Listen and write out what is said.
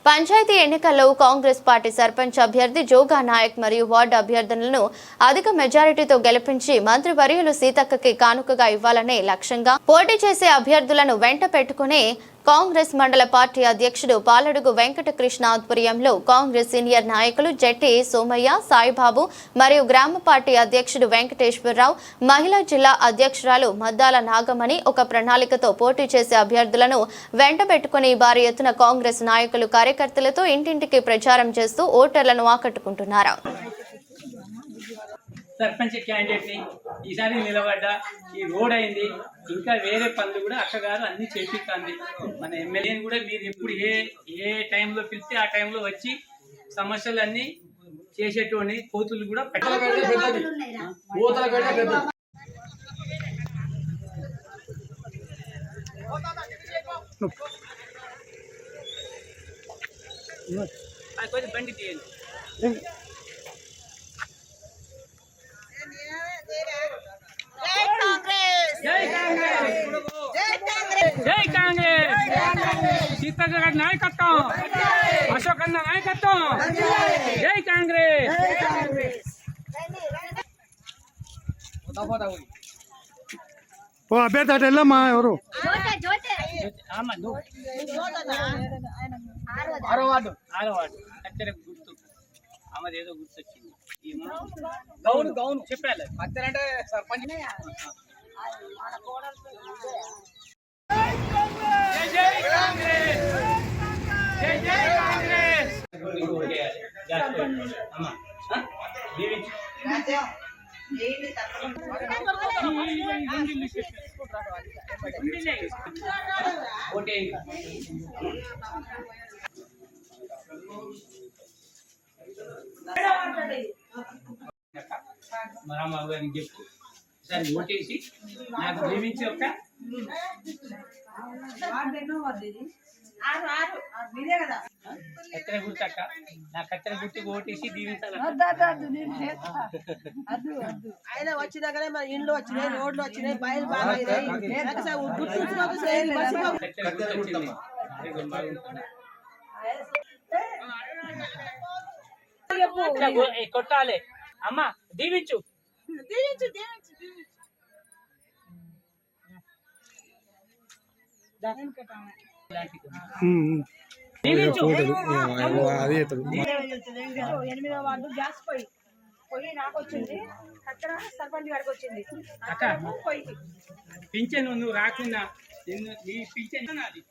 పంచాయతీ ఎన్నికల్లో కాంగ్రెస్ పార్టీ సర్పంచ్ అభ్యర్థి జోగా నాయక్ మరియు వార్డు అభ్యర్థులను అధిక మెజారిటీతో గెలిపించి మంత్రివర్యులు సీతక్కకి కానుకగా ఇవ్వాలనే లక్ష్యంగా పోటీ చేసే అభ్యర్థులను వెంట పెట్టుకుని కాంగ్రెస్ మండల పార్టీ అధ్యక్షుడు పాలడుగు వెంకటకృష్ణ ఆధ్వర్యంలో కాంగ్రెస్ సీనియర్ నాయకులు జట్టి సోమయ్య సాయిబాబు మరియు గ్రామ పార్టీ అధ్యక్షుడు వెంకటేశ్వరరావు మహిళా జిల్లా అధ్యక్షురాలు మద్దాల నాగమణి ఒక ప్రణాళికతో పోటీ చేసే అభ్యర్థులను వెంట పెట్టుకుని భారీ ఎత్తున కాంగ్రెస్ నాయకులు కార్యకర్తలతో ఇంటింటికి ప్రచారం చేస్తూ ఓటర్లను ఆకట్టుకుంటున్నారు. సర్పంచ్ క్యాండిడేట్ ని ఈసారి నిలబడ్డా ఈ రోడ్ అయింది, ఇంకా వేరే పనులు కూడా అక్కగారు అన్ని చేపిస్తుంది. మన ఎమ్మెల్యేని కూడా మీరు ఎప్పుడు ఏ టైంలో పిలిస్తే ఆ టైంలో వచ్చి సమస్యలన్నీ చేసేటువంటి కోతులు కూడా కొంచెం బండి తీయండి. జై కాంగ్రెస్, సీతక్క గారి నాయకత్వం, అశోక్ అన్న నాయకత్వం, జై కాంగ్రెస్. ఓ అభ్యర్థి అటు వెళ్ళమ్మా. ఎవరు ఆరో వార్డు కత్తెర గుర్తు ఆమెది ఏదో గుర్తొచ్చింది. గౌను గౌను చెప్పాలి కత్తెరంటే సర్పంచ్. రామాబాబు గారికి చెప్పు సార్ ఓటేసి నాకు దీవించి ఒక కత్తెర గుర్తక్క నా కత్తెర గుర్తుకు ఓటేసి దీవించాలి. ఆయన వచ్చినాకనే మన ఇండ్లు వచ్చినాయి, రోడ్లు వచ్చినాయి, బయలు బాగా కొట్టాలి. అమ్మా దీవించు దీవించు దీవించు దీవించు. 8వ వార్డు గ్యాస్ పొయ్యి నాకు వచ్చింది, అక్కడ సర్పంచ్ గారికి వచ్చింది. పింఛన్ నువ్వు రాకుండా నీ పింఛన్ అది